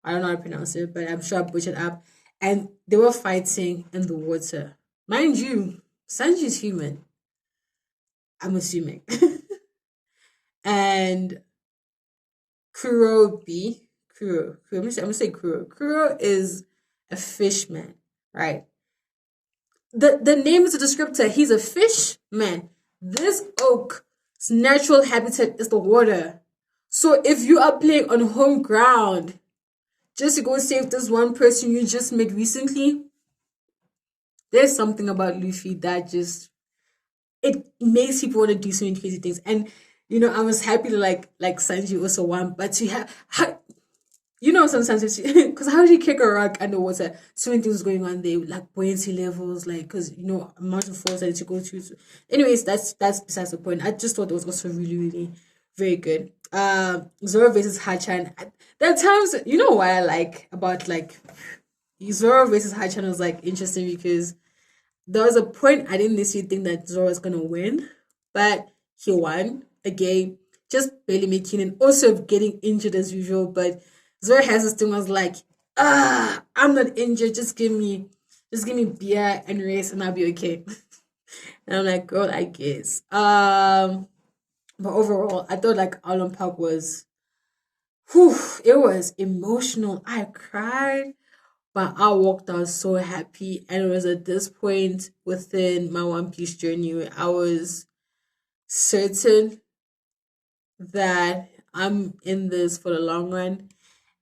I don't know how to pronounce it, but I'm sure I butchered up. And they were fighting in the water. Mind you, Sanji's human, I'm assuming. And I'm gonna say Kuro. Kuro is a fishman, right? The name is a descriptor. He's a fish man. This oak's natural habitat is the water. So if you are playing on home ground just to go save this one person you just met recently, there's something about Luffy that just it makes people want to do so many crazy things. And I was happy to like Sanji also won, but to have sometimes it's because how do you kick a rock underwater? So many things going on there, like buoyancy levels, like because amount of force that you go to. So anyways, that's besides the point. I just thought it was also really, really very good. Zoro versus Hachan. There are times why I like about like Zoro versus Hachan was like interesting because there was a point I didn't necessarily think that Zoro was gonna win, but he won again, just barely making it, also getting injured as usual. But Zoro has this thing was like, I'm not injured, just give me beer and race and I'll be okay. And I'm like, girl, I guess. But overall, I thought like Allen Park was whew, it was emotional. I cried. But I walked out so happy, and it was at this point within my One Piece journey where I was certain that I'm in this for the long run.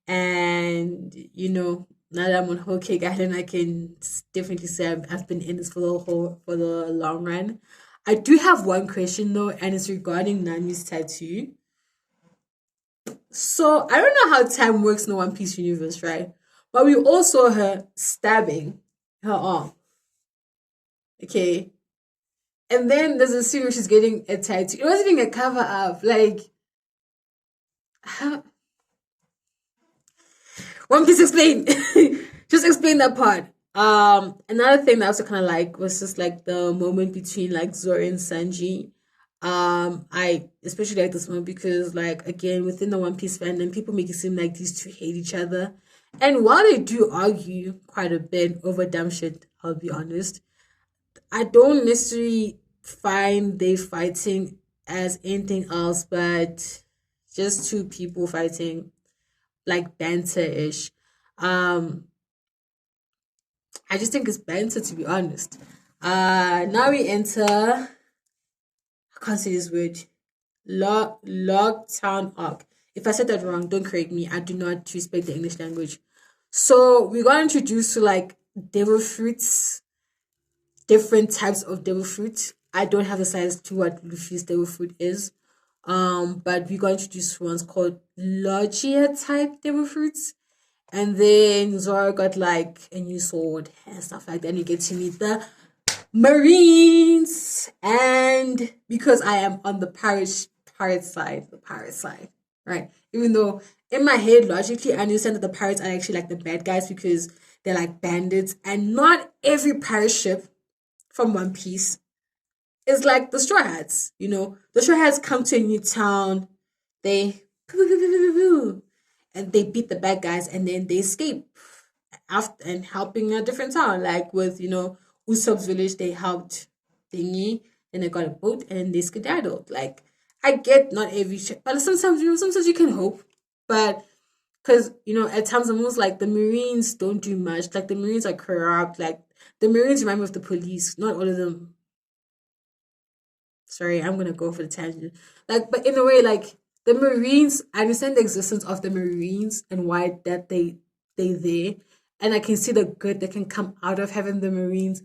And now that I'm on Whole Cake Island, I can definitely say I've been in this for the long run. I do have one question though, and it's regarding Nami's tattoo. So I don't know how time works in the One Piece universe, right? But we all saw her stabbing her arm. Okay. And then there's a scene where she's getting a tattoo. It wasn't even a cover up. Like, how? One Piece explain. Just explain that part. Another thing that I also kind of like was just like the moment between like Zoro and Sanji. I especially like this one because like again within the One Piece fandom, people make it seem like these two hate each other. And while they do argue quite a bit over dumb shit, I'll be honest, I don't necessarily find they fighting as anything else but just two people fighting like banter ish. Um, I just think it's banter to be honest. Now we enter. I can't say this word. Log Town Arc. If I said that wrong, don't correct me. I do not respect the English language. So we got introduced to like devil fruits, different types of devil fruit. I don't have the size to what Luffy's devil fruit is. But we got introduced to ones called Logia type devil fruits. And then Zoro got like a new sword and stuff like that. And you get to meet the Marines. And because I am on the pirate side, right? Even though in my head, logically, I understand that the pirates are actually like the bad guys because they're like bandits, and not every pirate ship from One Piece is like the Straw Hats. The Straw Hats come to a new town, they and they beat the bad guys, and then they escape after and helping a different town. Like with Usopp's village, they helped Thingy, and they got a boat, and they skedaddled. Like I get not every ship, but sometimes you can hope, but because at times almost like the Marines don't do much. Like the Marines are corrupt. Like the Marines remind me of the police. Not all of them. Sorry, I'm gonna go for the tangent. Like, but in a way, like the Marines, I understand the existence of the Marines and why that they there, and I can see the good that can come out of having the Marines.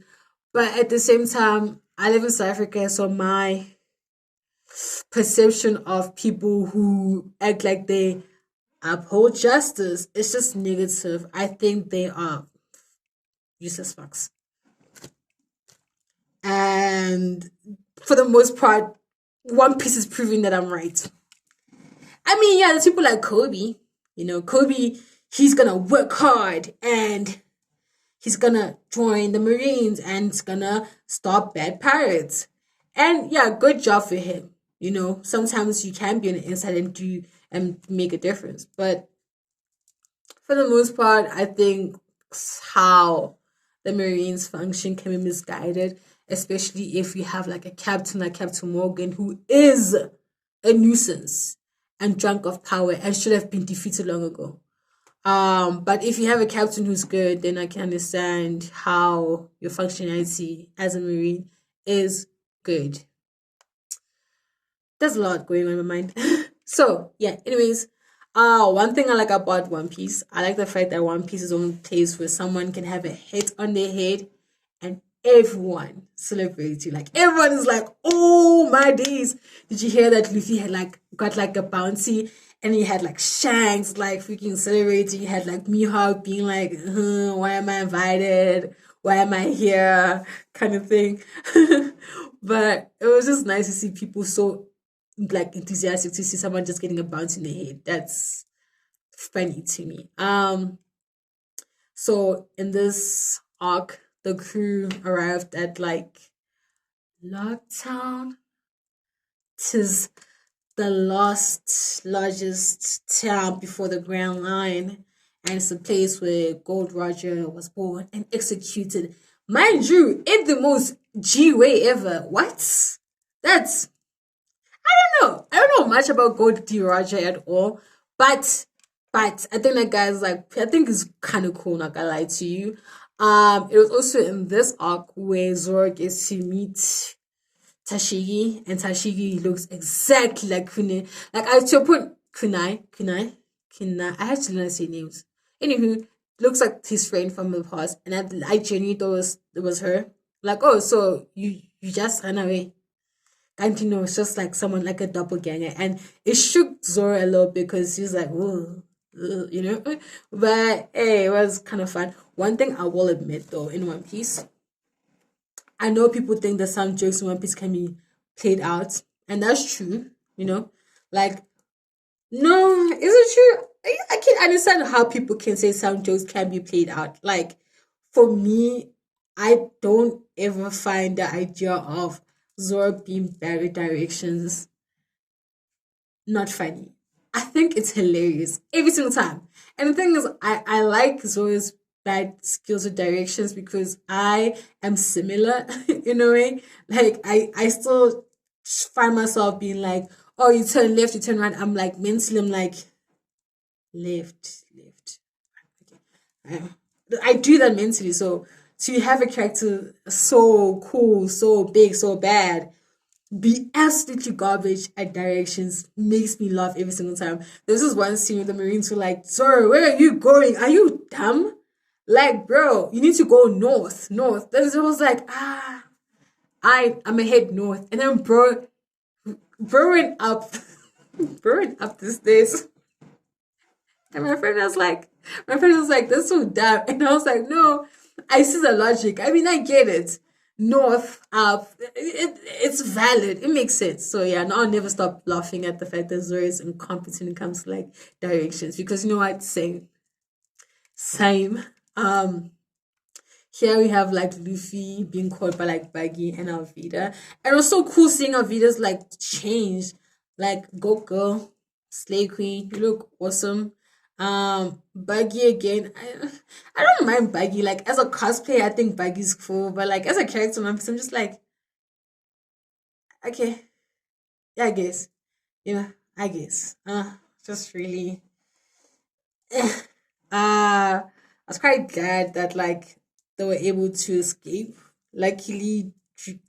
But at the same time, I live in South Africa, so my perception of people who act like they uphold justice is just negative. I think they are useless fucks. And for the most part, One Piece is proving that I'm right. I mean, yeah, there's people like Kobe. Kobe, he's gonna work hard and he's gonna join the Marines and he's gonna stop bad pirates. And yeah, good job for him. Sometimes you can be on the inside and do and make a difference. But for the most part, I think how the Marines function can be misguided, especially if you have like a captain like Captain Morgan who is a nuisance and drunk of power and should have been defeated long ago. But if you have a captain who's good, then I can understand how your functionality as a Marine is good. There's a lot going on in my mind. So yeah, anyways, one thing I like about One Piece, I like the fact that One Piece is one place where someone can have a hit on their head and everyone celebrates you. Like everyone is like, oh my days. Did you hear that Luffy had like got like a bounty and he had like Shanks like freaking celebrating. You had like Mihawk being like, why am I invited? Why am I here? Kind of thing. But it was just nice to see people so like enthusiastic to see someone just getting a bounce in the head. That's funny to me. So in this arc, the crew arrived at like Locktown. Tis the largest town before the Grand Line, and it's a place where Gold Roger was born and executed. Mind you, in the most G way ever. What? That's no, I don't know much about Gold D Roger at all, but I think that guy's like I think it's kind of cool. Not gonna lie to you. It was also in this arc where Zoro gets to meet Tashigi, and Tashigi looks exactly like Kunai. Like at your point, Kunai. I have to learn to say names. Anywho, looks like his friend from the past, and I genuinely thought it was her. Like, oh, so you just ran away. And it's just like someone like a doppelganger. And it shook Zoro a little bit because he was like, whoa, But hey, it was kind of fun. One thing I will admit though, in One Piece, I know people think that some jokes in One Piece can be played out, and that's true, Like, no, is it true? I can understand how people can say some jokes can be played out. Like, for me, I don't ever find the idea of Zoro being bad with directions not funny. I think it's hilarious every single time. And the thing is, I like Zoro's bad skills with directions because I am similar in a way. Like I still find myself being like, oh, you turn left, you turn right. I'm like mentally, I'm like left, left. Okay. I do that mentally. So to have a character so cool, so big, so bad, be absolutely garbage at directions makes me laugh every single time. There's this one scene with the Marines who are like, "Sorry, where are you going? Are you dumb? Like, bro, you need to go north, north." Then it was like, I'm a head north, and then bro up, bro up the stairs, and my friend was like, "That's so dumb," and I was like, "No, I see the logic. I mean, I get it." North up, it's valid, it makes sense. So yeah, no, I'll never stop laughing at the fact that Zoro is incompetent when it comes to like directions, because you know what, same. Here we have like Luffy being caught by like Baggy and Alvida, and it was so cool seeing Alvida's like change. Like, go girl, slay queen, you look awesome. Baggy again, I don't mind Baggy. Like as a cosplay, I think Baggy's cool, but like as a character, I'm just like, okay, yeah, I guess, I guess. Just really, I was quite glad that like they were able to escape. Luckily,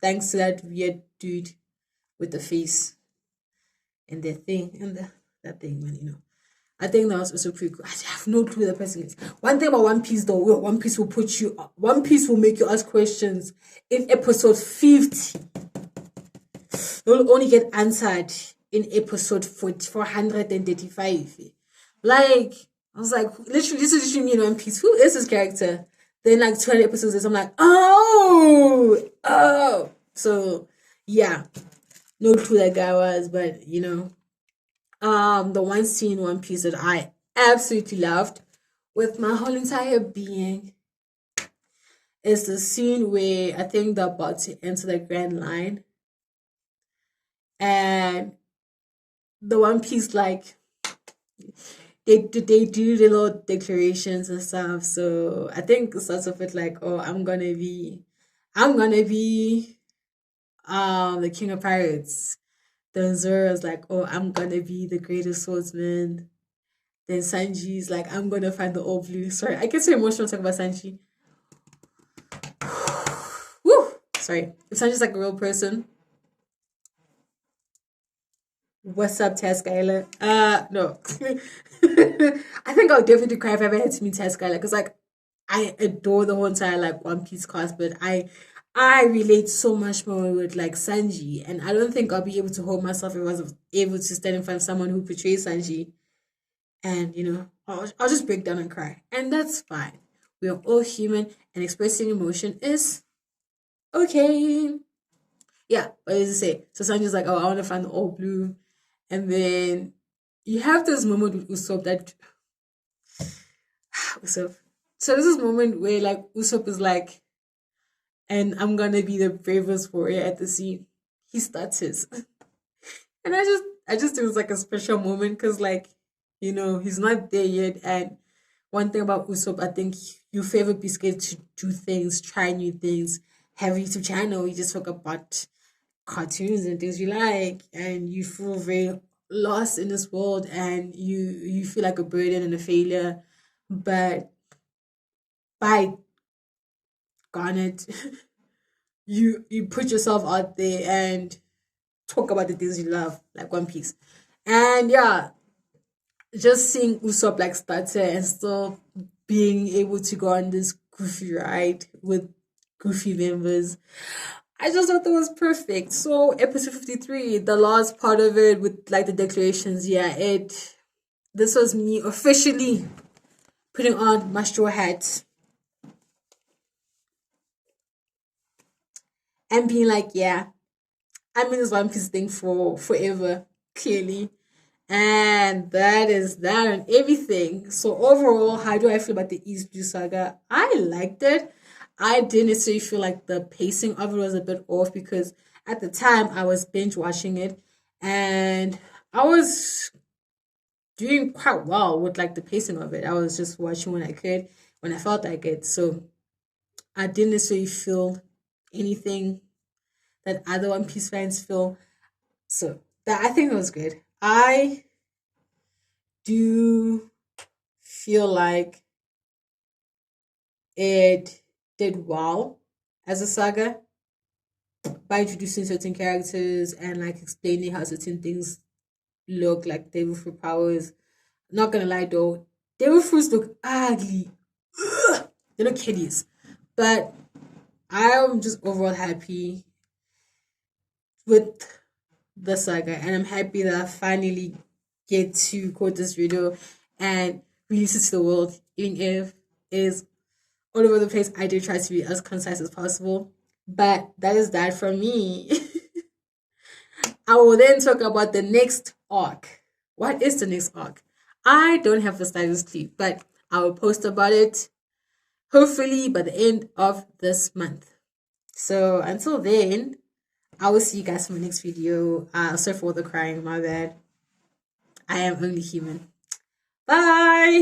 thanks to that weird dude with the face and the thing and that thing, man. I think that was also pretty cool. I have no clue who the person is. One thing about One Piece though, One Piece will One Piece will make you ask questions in episode 50. You'll only get answered in episode 435. Like, I was like, literally, this is literally me in One Piece. Who is this character? Then like 20 episodes, I'm like, oh. So yeah, no clue that guy was, but you know, the one scene in One Piece that I absolutely loved with my whole entire being is the scene where I think they're about to enter the Grand Line, and the One Piece like they do the little declarations and stuff. So I think it starts off with like, oh, I'm gonna be the king of pirates. Then Zoro's like, oh, I'm gonna be the greatest swordsman. Then Sanji's like, I'm gonna find the all blue. Sorry, I get so emotional talking about Sanji. Woo! Sorry. If Sanji's like a real person, what's up, Tess Skyler? No. I think I'll definitely cry if I ever had to meet Tess Skyler because like I adore the whole entire like One Piece cast, but I relate so much more with like Sanji, and I don't think I'll be able to hold myself if I was able to stand in front of someone who portrays Sanji, and you know I'll just break down and cry, and that's fine. We are all human, and expressing emotion is okay. Yeah, what does it say? So Sanji's like, oh, I want to find the all blue, and then you have this moment with Usopp that Usopp. So there's this moment where like Usopp is like, and I'm gonna be the bravest warrior at the sea. He starts his, and I just it was like a special moment because like you know he's not there yet. And one thing about Usopp, I think your favorite biscuit to do things, try new things, have a YouTube channel. You just talk about cartoons and things you like, and you feel very lost in this world, and you feel like a burden and a failure. But by Garnet, you put yourself out there and talk about the things you love, like One Piece. And yeah, just seeing Usopp like stutter and still being able to go on this goofy ride with goofy members. I just thought that was perfect. So episode 53, the last part of it with like the declarations, yeah, it this was me officially putting on my straw hat and being like, yeah, I'm in this One Piece thing for forever, clearly. And that is that on everything. So overall, how do I feel about the East Blue Saga? I liked it. I didn't necessarily feel like the pacing of it was a bit off because at the time I was binge watching it and I was doing quite well with like the pacing of it. I was just watching when I could, when I felt like it. So I didn't necessarily feel anything that other One Piece fans feel. So that I think it was good. I do feel like it did well as a saga by introducing certain characters and like explaining how certain things look like devil fruit powers. Not gonna lie though, devil fruits look ugly. Ugh, they're not kitties. But I'm just overall happy with the saga, and I'm happy that I finally get to quote this video and release it to the world, even if it's all over the place. I did try to be as concise as possible, but that is that from me. I will then talk about the next arc. What is the next arc? I don't have the slightest clue, but I will post about it hopefully by the end of this month. So until then, I will see you guys in my next video. Sorry for all the crying, my bad. I am only human. Bye.